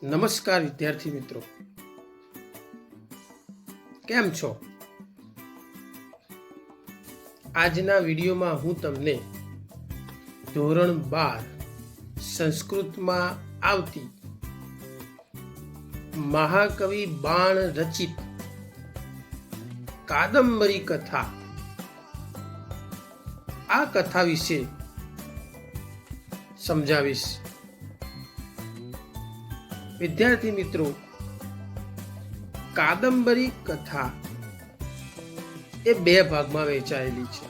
નમસ્કાર વિદ્યાર્થી મિત્રો, કેમ છો? આજના વિડીયોમાં હું તમને ધોરણ 12 સંસ્કૃતમાં આવતી મહાકવિ બાણ રચિત કાદંબરી કથા, આ કથા વિશે સમજાવીશ. વિદ્યાર્થી મિત્રો, કાદંબરી કથા એ બે ભાગમાં વહેંચાયેલી છે.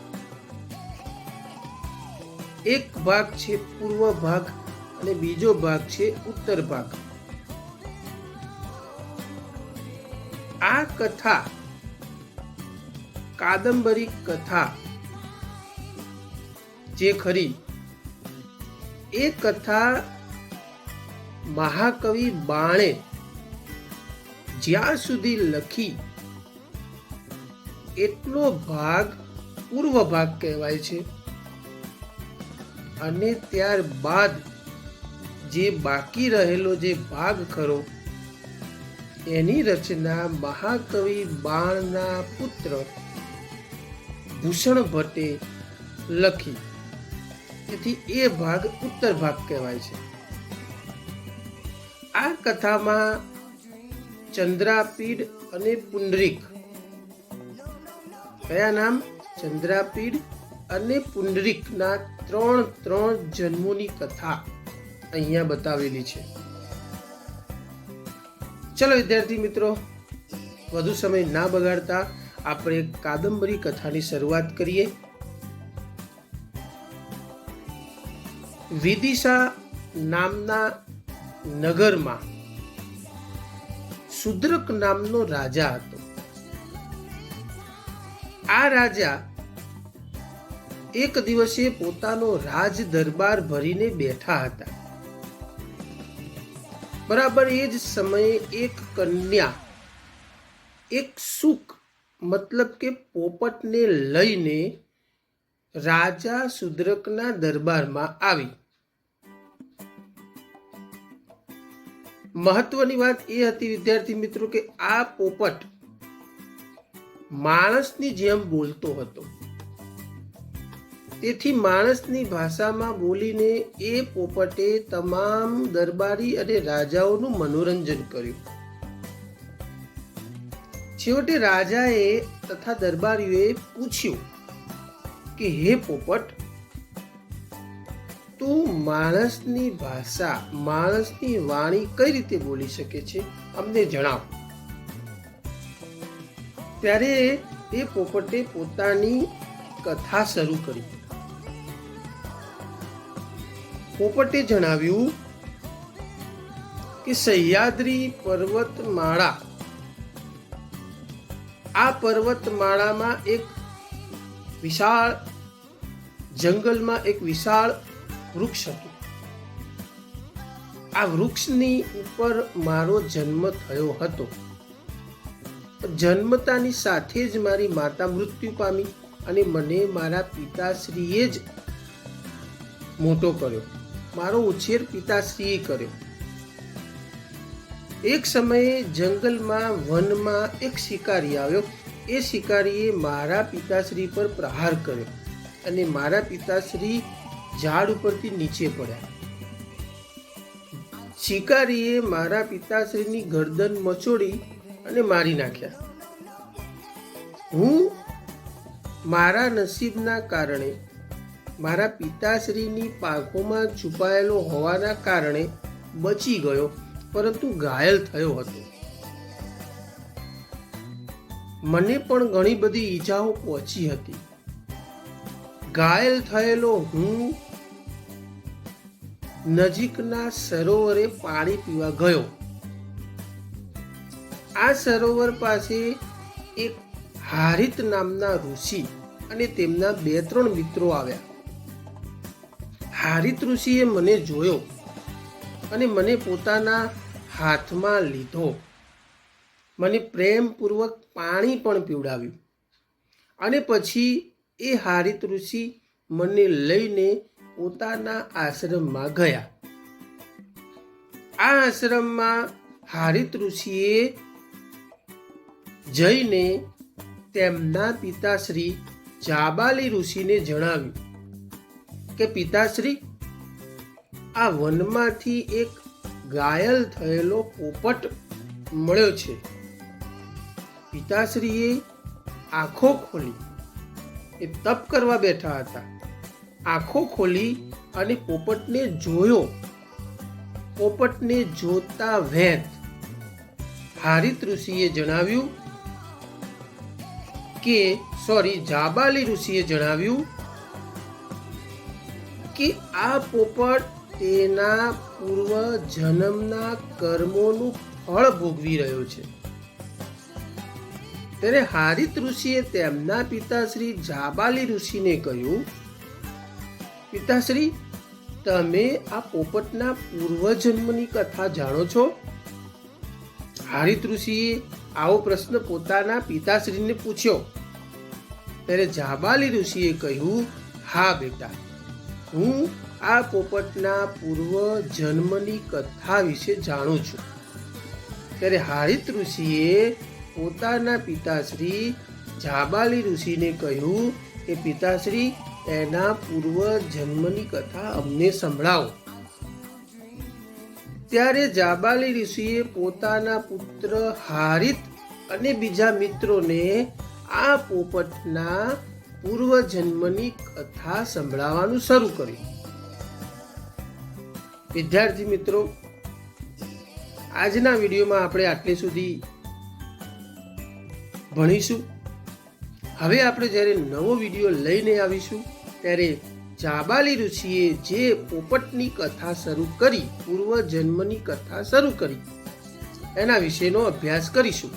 એક ભાગ છે પૂર્વ ભાગ અને બીજો ભાગ છે ઉત્તર ભાગ. આ કથા, કાદંબરી કથા જે ખરી, એ કથા મહાકવિ બાણે જ્યાં સુધી લખી એટલો ભાગ પૂર્વ ભાગ કહેવાય છે, અને ત્યારબાદ જે બાકી રહેલો જે ભાગ ખરો એની રચના મહાકવિ બાણના પુત્ર ભૂષણ ભટ્ટે લખી. તેથી એ ભાગ ઉત્તર ભાગ કહેવાય છે. આ કથામાં ચંદ્રાપીડ અને પુંડરીક, કયા નામ? ચંદ્રાપીડ અને પુંડરીકના ત્રણ જન્મોની કથા અહીંયા બતાવેલી છે. ચલો વિદ્યાર્થી મિત્રો, વધુ સમય ના બગાડતા આપણે કાદંબરી કથાની શરૂઆત કરીએ. વિદિશા નામના નગરમાં શુદ્રક નામનો રાજા હતો. આ રાજા એક દિવસે પોતાનો રાજ દરબાર ભરીને બેઠા હતા. બરાબર એ જ સમયે એક કન્યા, એક સુક મતલબ કે પોપટને લઈને રાજા શુદ્રકના દરબારમાં આવી. મહત્વની વાત એ હતી વિદ્યાર્થી મિત્રો કે આ પોપટ માણસની જેમ બોલતો હતો. તેથી માણસની ભાષામાં બોલીને એ પોપટે તમામ દરબારી અને રાજાઓનું મનોરંજન કર્યું. છેવટે રાજાએ તથા દરબારીઓએ પૂછ્યું કે હે પોપટ, તું માણસની ભાષા, માણસની વાણી કઈ રીતે બોલી શકે છે? અમને જણાવ. ત્યારે એ પોપટે પોતાની કથા શરૂ કરી. પોપટે જણાવ્યું કે સહ્યાદ્રી પર્વતમાળા, આ પર્વતમાળામાં એક વિશાળ જંગલમાં એક વિશાળ વૃક્ષ હતું. આ વૃક્ષની ઉપર મારો જન્મ થયો હતો. જન્મતાની સાથે જ મારી માતા મૃત્યુ પામી અને મને મારા પિતાશ્રીએ જ મોટો કર્યો. મારો ઉછેર પિતાશ્રીએ કર્યો. એક સમયે જંગલમાં, વનમાં એક શિકારી આવ્યો. એ શિકારીએ મારા પિતાશ્રી પર પ્રહાર કર્યો અને મારા પિતાશ્રી ઝાડ ઉપરથી નીચે પડ્યા. શિકારીએ મારા પિતાશ્રીની ગરદન મચોડી અને મારી નાખ્યા. હું મારા નસીબના કારણે, મારા પિતાશ્રીની પાંખોમાં છુપાયેલો હોવાના કારણે બચી ગયો, પરંતુ ઘાયલ થયો હતો. મને પણ ઘણી બધી ઈજાઓ પહોંચી હતી. ઘાયલ થયેલો હું નજીકના સરોવરે પાણી પીવા ગયો. આ સરોવર પાસે એક હારિત નામના ઋષિ અને તેમના 2-3 મિત્રો આવ્યા. હારિત ઋષિએ મને જોયો અને મને પોતાના હાથમાં લીધો. મને પ્રેમપૂર્વક પાણી પણ પીવડાવ્યું અને પછી એ હારિત ઋષિ મને લઈને પોતાના આશ્રમમાં ગયા. આ આશ્રમમાં હારિત ઋષિએ જઈને તેમના પિતાશ્રી જાબાલી ઋષિને જણાવ્યું કે પિતાશ્રી, આ વનમાંથી એક ઘાયલ થયેલો પોપટ મળ્યો છે. પિતાશ્રીએ આંખો ખોલી, એ તપ કરવા બેઠા હતા, આંખો ખોલી અને પોપટને જોયો. પોપટને જોતા વેત હારિત ઋષિએ જણાવ્યું જાબાલી ઋષિએ જણાવ્યું કે આ પોપટ તેના પૂર્વ જન્મના કર્મોનું ફળ ભોગવી રહ્યો છે. ત્યારે હારિત ઋષિએ તેમના પિતાશ્રી જાબાલી ઋષિને કહ્યું, પિતાશ્રી, તમે આ પોપટના પૂર્વજન્મની કથા જાણો છો? હારિત ઋષિએ આવો પ્રશ્ન પોતાના પિતાશ્રીને પૂછ્યો. ત્યારે જાબાલી ઋષિએ કહ્યું, હા બેટા, હું આ પોપટના પૂર્વ જન્મની કથા વિશે જાણું છું. ત્યારે હારિત ઋષિએ પોતાના પિતાશ્રી જાબાલી ઋષિને કહ્યું કે પિતાશ્રી, એના પૂર્વ જન્મની કથા અમને સંભળાવો. ત્યારે જાબાલી ઋષિએ પોતાના પુત્ર હારિત અને બીજા મિત્રોને આ પોપટના પૂર્વ જન્મની કથા સંભળાવવાનું શરૂ કર્યું. વિદ્યાર્થી મિત્રો, આજના વિડીયોમાં આપણે આટલે સુધી ભણીશું. હવે આપણે જ્યારે નવો વિડીયો લઈને આવીશું ત્યારે જાબાલી ઋષિએ જે પોપટની કથા શરૂ કરી, પૂર્વ જન્મની કથા શરૂ કરી, એના વિશેનો અભ્યાસ કરીશું.